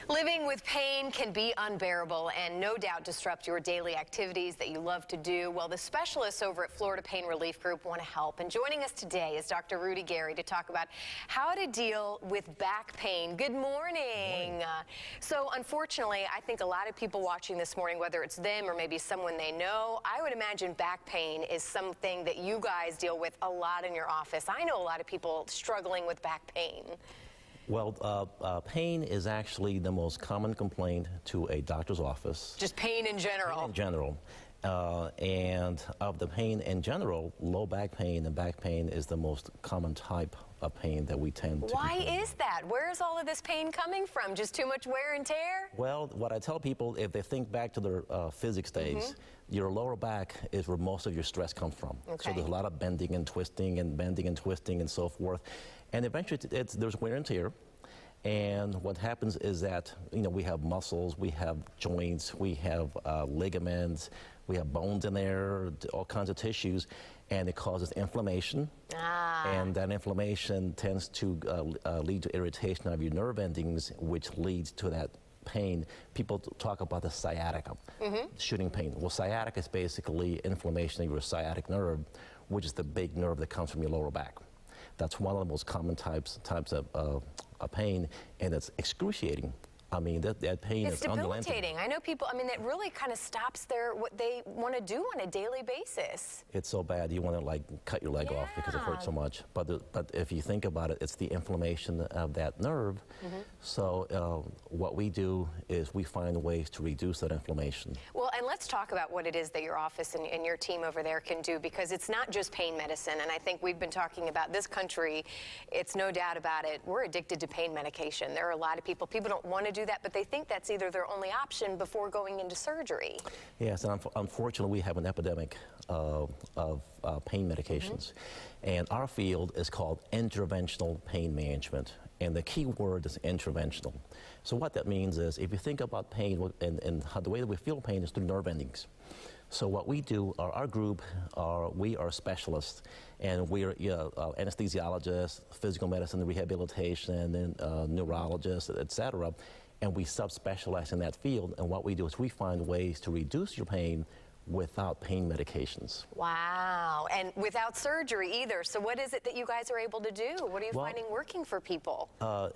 Living with pain can be unbearable and no doubt disrupt your daily activities that you love to do. Well, the specialists over at Florida Pain Relief Group want to help. And joining us today is Dr. Rudy Gary to talk about how to deal with back pain. Good morning. So unfortunately, I think a lot of people watching this morning, whether it's them or maybe someone they know, I would imagine back pain is something that you guys deal with a lot in your office. I know a lot of people struggling with back pain. Well, pain is actually the most common complaint to a doctor's office. Just pain in general? Pain in general. And of the pain in general, low back pain and back pain is the most common type of pain that we tend to Why is that? Where is all of this pain coming from? Just too much wear and tear? Well, what I tell people, if they think back to their physics days, your lower back is where most of your stress comes from. Okay. So there's a lot of bending and twisting and so forth. And eventually there's wear and tear. And what happens is that, we have muscles, we have joints, we have ligaments, we have bones in there, all kinds of tissues, and it causes inflammation. And that inflammation tends to lead to irritation of your nerve endings, which leads to that pain. People talk about the sciatica, shooting pain. Well, sciatica is basically inflammation of your sciatic nerve, which is the big nerve that comes from your lower back. That's one of the most common types of pain, and it's excruciating. I mean, that pain is unrelenting. It's debilitating. I know people, that really kind of stops what they want to do on a daily basis. It's so bad, you want to like cut your leg off because it hurts so much. But if you think about it, it's the inflammation of that nerve. So what we do is we find ways to reduce that inflammation. Well, and let's talk about what it is that your office and your team over there can do, because it's not just pain medicine. And I think we've been talking about this country, it's no doubt about it, we're addicted to pain medication. There are a lot of people don't want to do that, but they think that's either their only option before going into surgery. Yes, and unfortunately we have an epidemic of pain medications. And our field is called interventional pain management. And the key word is interventional. So what that means is, if you think about pain and how the way that we feel pain is through nerve endings. So what we do, our group, we are specialists, and we're anesthesiologists, physical medicine, rehabilitation, and neurologists, etc. And we subspecialize in that field, and what we do is we find ways to reduce your pain without pain medications. Wow, and without surgery either. So what is it that you guys are able to do? What are you finding working for people?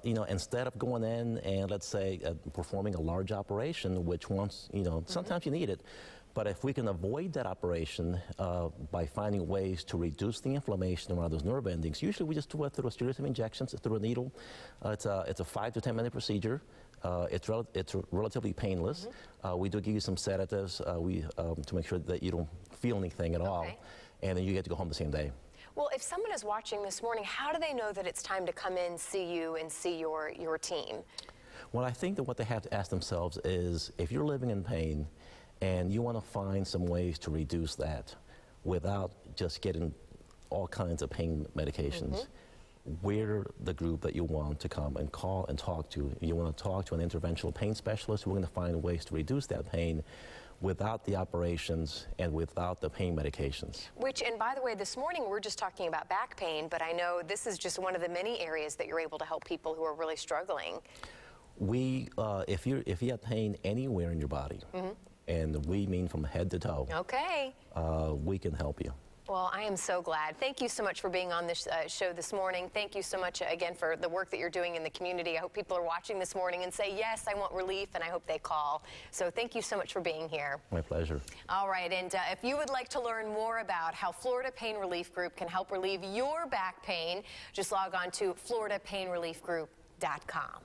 Instead of going in and, let's say, performing a large operation, which sometimes you need it, but if we can avoid that operation by finding ways to reduce the inflammation around those nerve endings, usually we just do it through a series of injections, through a needle. It's a 5 to 10 minute procedure. It's relatively painless. We do give you some sedatives to make sure that you don't feel anything at all, and then you get to go home the same day. Well, if someone is watching this morning, how do they know that it's time to come in, see you, and see your team? Well, I think that what they have to ask themselves is, if you're living in pain and you want to find some ways to reduce that without just getting all kinds of pain medications, we're the group that you want to come and call and talk to. You want to talk to an interventional pain specialist. We're going to find ways to reduce that pain without the operations and without the pain medications. And by the way, this morning we're just talking about back pain, but I know this is just one of the many areas that you're able to help people who are really struggling. If you have pain anywhere in your body, and we mean from head to toe, we can help you. Well, I am so glad. Thank you so much for being on this show this morning. Thank you so much again for the work that you're doing in the community. I hope people are watching this morning and say, yes, I want relief, and I hope they call. So thank you so much for being here. My pleasure. All right, and if you would like to learn more about how Florida Pain Relief Group can help relieve your back pain, just log on to floridapainreliefgroup.com.